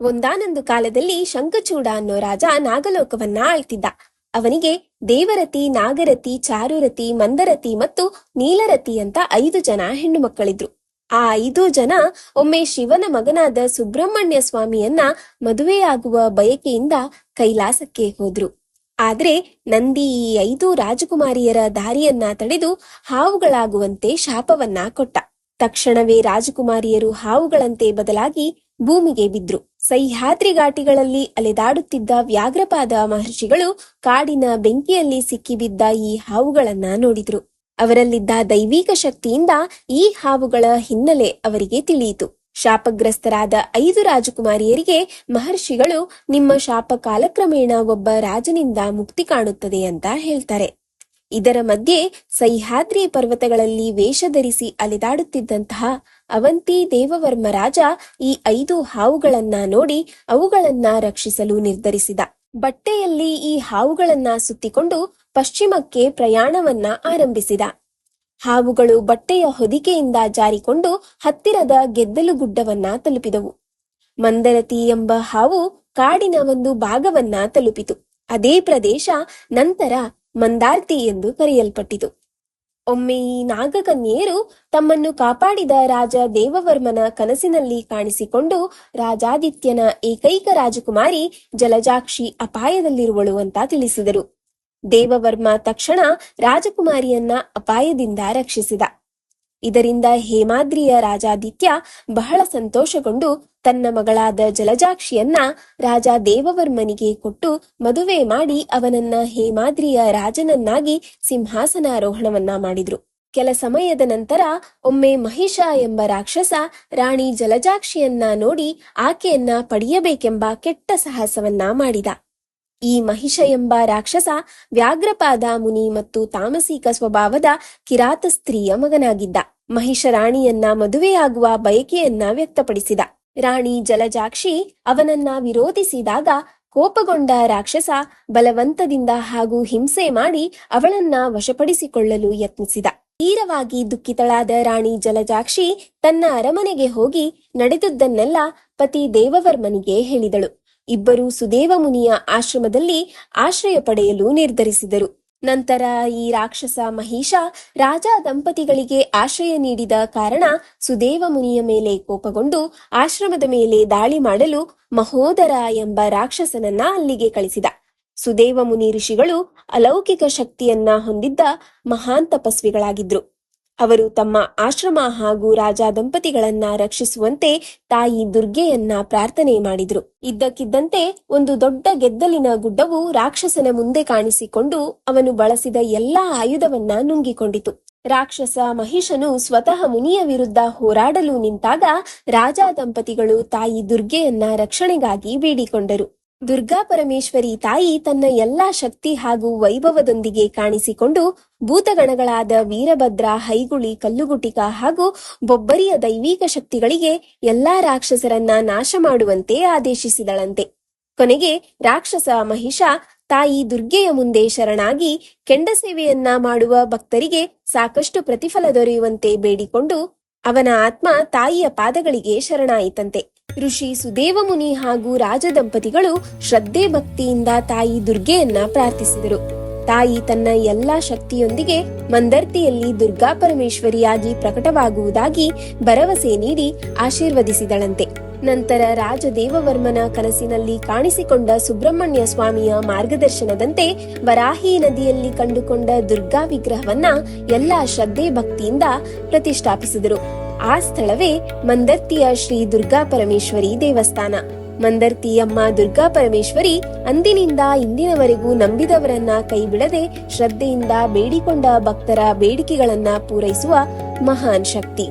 ಒಂದಾನೊಂದು ಕಾಲದಲ್ಲಿ ಶಂಖಚೂಡ ಅನ್ನೋ ರಾಜ ನಾಗಲೋಕವನ್ನ ಆಳ್ತಿದ್ದ. ಅವನಿಗೆ ದೇವರತಿ, ನಾಗರತಿ, ಚಾರುರತಿ, ಮಂದರತಿ ಮತ್ತು ನೀಲರತಿ ಅಂತ 5 ಜನ ಹೆಣ್ಣು ಮಕ್ಕಳಿದ್ರು. ಆ 5 ಜನ ಒಮ್ಮೆ ಶಿವನ ಮಗನಾದ ಸುಬ್ರಹ್ಮಣ್ಯ ಸ್ವಾಮಿಯನ್ನ ಮದುವೆಯಾಗುವ ಬಯಕೆಯಿಂದ ಕೈಲಾಸಕ್ಕೆ ಹೋದ್ರು. ಆದ್ರೆ ನಂದಿ ಈ 5 ರಾಜಕುಮಾರಿಯರ ದಾರಿಯನ್ನ ತಡೆದು ಹಾವುಗಳಾಗುವಂತೆ ಶಾಪವನ್ನ ಕೊಟ್ಟ. ತಕ್ಷಣವೇ ರಾಜಕುಮಾರಿಯರು ಹಾವುಗಳಂತೆ ಬದಲಾಗಿ ಭೂಮಿಗೆ ಬಿದ್ರು. ಸಹ್ಯಾದ್ರಿ ಘಾಟಿಗಳಲ್ಲಿ ಅಲೆದಾಡುತ್ತಿದ್ದ ವ್ಯಾಘ್ರಪಾದ ಮಹರ್ಷಿಗಳು ಕಾಡಿನ ಬೆಂಕಿಯಲ್ಲಿ ಸಿಕ್ಕಿಬಿದ್ದ ಈ ಹಾವುಗಳನ್ನ ನೋಡಿದ್ರು. ಅವರಲ್ಲಿದ್ದ ದೈವಿಕ ಶಕ್ತಿಯಿಂದ ಈ ಹಾವುಗಳ ಹಿನ್ನೆಲೆ ಅವರಿಗೆ ತಿಳಿಯಿತು. ಶಾಪಗ್ರಸ್ತರಾದ 5 ರಾಜಕುಮಾರಿಯರಿಗೆ ಮಹರ್ಷಿಗಳು, ನಿಮ್ಮ ಶಾಪ ಕಾಲಕ್ರಮೇಣ ಒಬ್ಬ ರಾಜನಿಂದ ಮುಕ್ತಿ ಕಾಣುತ್ತದೆ ಅಂತ ಹೇಳ್ತಾರೆ. ಇದರ ಮಧ್ಯೆ ಸಹ್ಯಾದ್ರಿ ಪರ್ವತಗಳಲ್ಲಿ ವೇಷ ಧರಿಸಿ ಅಲೆದಾಡುತ್ತಿದ್ದಂತಹ ಅವಂತಿ ದೇವವರ್ಮ ರಾಜ ಈ 5 ಹಾವುಗಳನ್ನ ನೋಡಿ ಅವುಗಳನ್ನ ರಕ್ಷಿಸಲು ನಿರ್ಧರಿಸಿದ. ಬಟ್ಟೆಯಲ್ಲಿ ಈ ಹಾವುಗಳನ್ನ ಸುತ್ತಿಕೊಂಡು ಪಶ್ಚಿಮಕ್ಕೆ ಪ್ರಯಾಣವನ್ನ ಆರಂಭಿಸಿದ. ಹಾವುಗಳು ಬಟ್ಟೆಯ ಹೊದಿಕೆಯಿಂದ ಜಾರಿಕೊಂಡು ಹತ್ತಿರದ ಗೆದ್ದಲು ಗುಡ್ಡವನ್ನ ತಲುಪಿದವು. ಮಂದರತಿ ಎಂಬ ಹಾವು ಕಾಡಿನ ಒಂದು ಭಾಗವನ್ನ ತಲುಪಿತು. ಅದೇ ಪ್ರದೇಶ ನಂತರ ಮಂದಾರ್ತಿ ಎಂದು ಕರೆಯಲ್ಪಟ್ಟಿತು. ಒಮ್ಮೆ ಈ ನಾಗಕನ್ಯೆಯರು ತಮ್ಮನ್ನು ಕಾಪಾಡಿದ ರಾಜ ದೇವವರ್ಮನ ಕನಸಿನಲ್ಲಿ ಕಾಣಿಸಿಕೊಂಡು, ರಾಜಾದಿತ್ಯನ ಏಕೈಕ ರಾಜಕುಮಾರಿ ಜಲಜಾಕ್ಷಿ ಅಪಾಯದಲ್ಲಿರುವಳು ಅಂತ ತಿಳಿಸಿದರು. ದೇವವರ್ಮ ತಕ್ಷಣ ರಾಜಕುಮಾರಿಯನ್ನ ಅಪಾಯದಿಂದ ರಕ್ಷಿಸಿದ. ಇದರಿಂದ ಹೇಮಾದ್ರಿಯ ರಾಜಾದಿತ್ಯ ಬಹಳ ಸಂತೋಷಗೊಂಡು ತನ್ನ ಮಗಳಾದ ಜಲಜಾಕ್ಷಿಯನ್ನ ರಾಜ ದೇವವರ್ಮನಿಗೆ ಕೊಟ್ಟು ಮದುವೆ ಮಾಡಿ ಅವನನ್ನ ಹೇಮಾದ್ರಿಯ ರಾಜನನ್ನಾಗಿ ಸಿಂಹಾಸನಾರೋಹಣವನ್ನ ಮಾಡಿದ್ರು. ಕೆಲ ಸಮಯದ ನಂತರ ಒಮ್ಮೆ ಮಹಿಷ ಎಂಬ ರಾಕ್ಷಸ ರಾಣಿ ಜಲಜಾಕ್ಷಿಯನ್ನ ನೋಡಿ ಆಕೆಯನ್ನ ಪಡೆಯಬೇಕೆಂಬ ಕೆಟ್ಟ ಸಾಹಸವನ್ನ ಮಾಡಿದ. ಈ ಮಹಿಷ ಎಂಬ ರಾಕ್ಷಸ ವ್ಯಾಘ್ರಪಾದ ಮುನಿ ಮತ್ತು ತಾಮಸಿಕ ಸ್ವಭಾವದ ಕಿರಾತ ಸ್ತ್ರೀಯ ಮಗನಾಗಿದ್ದ. ಮಹಿಷ ರಾಣಿಯನ್ನ ಮದುವೆಯಾಗುವ ಬಯಕೆಯನ್ನ ವ್ಯಕ್ತಪಡಿಸಿದ. ರಾಣಿ ಜಲಜಾಕ್ಷಿ ಅವನನ್ನ ವಿರೋಧಿಸಿದಾಗ ಕೋಪಗೊಂಡ ರಾಕ್ಷಸ ಬಲವಂತದಿಂದ ಹಾಗೂ ಹಿಂಸೆ ಮಾಡಿ ಅವಳನ್ನ ವಶಪಡಿಸಿಕೊಳ್ಳಲು ಯತ್ನಿಸಿದ. ತೀರವಾಗಿ ದುಃಖಿತಳಾದ ರಾಣಿ ಜಲಜಾಕ್ಷಿ ತನ್ನ ಅರಮನೆಗೆ ಹೋಗಿ ನಡೆದುದನ್ನೆಲ್ಲ ಪತಿ ದೇವವರ್ಮನಿಗೆ ಹೇಳಿದಳು. ಇಬ್ಬರು ಸುದೇವ ಮುನಿಯ ಆಶ್ರಮದಲ್ಲಿ ಆಶ್ರಯ ಪಡೆಯಲು ನಿರ್ಧರಿಸಿದರು. ನಂತರ ಈ ರಾಕ್ಷಸ ಮಹಿಷ ರಾಜ ದಂಪತಿಗಳಿಗೆ ಆಶ್ರಯ ನೀಡಿದ ಕಾರಣ ಸುದೇವ ಮುನಿಯ ಮೇಲೆ ಕೋಪಗೊಂಡು ಆಶ್ರಮದ ಮೇಲೆ ದಾಳಿ ಮಾಡಲು ಮಹೋದರ ಎಂಬ ರಾಕ್ಷಸನನ್ನ ಅಲ್ಲಿಗೆ ಕಳಿಸಿದ. ಸುದೇವ ಮುನಿ ಋಷಿಗಳು ಅಲೌಕಿಕ ಶಕ್ತಿಯನ್ನ ಹೊಂದಿದ್ದ ಮಹಾನ್ ತಪಸ್ವಿಗಳಾಗಿದ್ರು. ಅವರು ತಮ್ಮ ಆಶ್ರಮ ಹಾಗೂ ರಾಜ ದಂಪತಿಗಳನ್ನ ರಕ್ಷಿಸುವಂತೆ ತಾಯಿ ದುರ್ಗೆಯನ್ನ ಪ್ರಾರ್ಥನೆ ಮಾಡಿದ್ರು. ಇದ್ದಕ್ಕಿದ್ದಂತೆ ಒಂದು ದೊಡ್ಡ ಗೆದ್ದಲಿನ ಗುಡ್ಡವು ರಾಕ್ಷಸನ ಮುಂದೆ ಕಾಣಿಸಿಕೊಂಡು ಅವನು ಬಳಸಿದ ಎಲ್ಲಾ ಆಯುಧವನ್ನ ನುಂಗಿಕೊಂಡಿತು. ರಾಕ್ಷಸ ಮಹಿಷನು ಸ್ವತಃ ಮುನಿಯ ವಿರುದ್ಧ ಹೋರಾಡಲು ನಿಂತಾಗ ರಾಜ ದಂಪತಿಗಳು ತಾಯಿ ದುರ್ಗೆಯನ್ನ ರಕ್ಷಣೆಗಾಗಿ ಬೇಡಿಕೊಂಡರು. ದುರ್ಗಾ ಪರಮೇಶ್ವರಿ ತಾಯಿ ತನ್ನ ಎಲ್ಲಾ ಶಕ್ತಿ ಹಾಗೂ ವೈಭವದೊಂದಿಗೆ ಕಾಣಿಸಿಕೊಂಡು ಭೂತಗಣಗಳಾದ ವೀರಭದ್ರ, ಹೈಗುಳಿ, ಕಲ್ಲುಗುಟಿಕ ಹಾಗೂ ಬೊಬ್ಬರಿಯ ದೈವಿಕ ಶಕ್ತಿಗಳಿಗೆ ಎಲ್ಲಾ ರಾಕ್ಷಸರನ್ನ ನಾಶ ಮಾಡುವಂತೆ ಆದೇಶಿಸಿದಳಂತೆ. ಕೊನೆಗೆ ರಾಕ್ಷಸ ಮಹಿಷ ತಾಯಿ ದುರ್ಗೆಯ ಮುಂದೆ ಶರಣಾಗಿ ಕೆಂಡ ಸೇವೆಯನ್ನ ಮಾಡುವ ಭಕ್ತರಿಗೆ ಸಾಕಷ್ಟು ಪ್ರತಿಫಲ ದೊರೆಯುವಂತೆ ಬೇಡಿಕೊಂಡು ಅವನ ಆತ್ಮ ತಾಯಿಯ ಪಾದಗಳಿಗೆ ಶರಣಾಯಿತಂತೆ. ಋಷಿ ಸುದೇವ ಮುನಿ ಹಾಗೂ ರಾಜ ದಂಪತಿಗಳು ಶ್ರದ್ಧೆ ಭಕ್ತಿಯಿಂದ ತಾಯಿ ದುರ್ಗೆಯನ್ನ ಪ್ರಾರ್ಥಿಸಿದರು. ತಾಯಿ ತನ್ನ ಎಲ್ಲಾ ಶಕ್ತಿಯೊಂದಿಗೆ ಮಂದರ್ತಿಯಲ್ಲಿ ದುರ್ಗಾ ಪರಮೇಶ್ವರಿಯಾಗಿ ಪ್ರಕಟವಾಗುವುದಾಗಿ ಭರವಸೆ ನೀಡಿ ಆಶೀರ್ವದಿಸಿದಳಂತೆ. ನಂತರ ರಾಜ ದೇವವರ್ಮನ ಕನಸಿನಲ್ಲಿ ಕಾಣಿಸಿಕೊಂಡ ಸುಬ್ರಹ್ಮಣ್ಯ ಸ್ವಾಮಿಯ ಮಾರ್ಗದರ್ಶನದಂತೆ ವರಾಹಿ ನದಿಯಲ್ಲಿ ಕಂಡುಕೊಂಡ ದುರ್ಗಾ ವಿಗ್ರಹವನ್ನ ಎಲ್ಲಾ ಶ್ರದ್ಧೆ ಭಕ್ತಿಯಿಂದ ಪ್ರತಿಷ್ಠಾಪಿಸಿದರು. ಆ ಸ್ಥಳವೇ ಮಂದರ್ತಿಯ ಶ್ರೀ ದುರ್ಗಾ ಪರಮೇಶ್ವರಿ ದೇವಸ್ಥಾನ. ಮಂದರ್ತಿಯಮ್ಮ ದುರ್ಗಾ ಪರಮೇಶ್ವರಿ ಅಂದಿನಿಂದ ಇಂದಿನವರೆಗೂ ನಂಬಿದವರನ್ನ ಕೈಬಿಡದೆ ಶ್ರದ್ಧೆಯಿಂದ ಬೇಡಿಕೊಂಡ ಭಕ್ತರ ಬೇಡಿಕೆಗಳನ್ನ ಪೂರೈಸುವ ಮಹಾನ್ ಶಕ್ತಿ.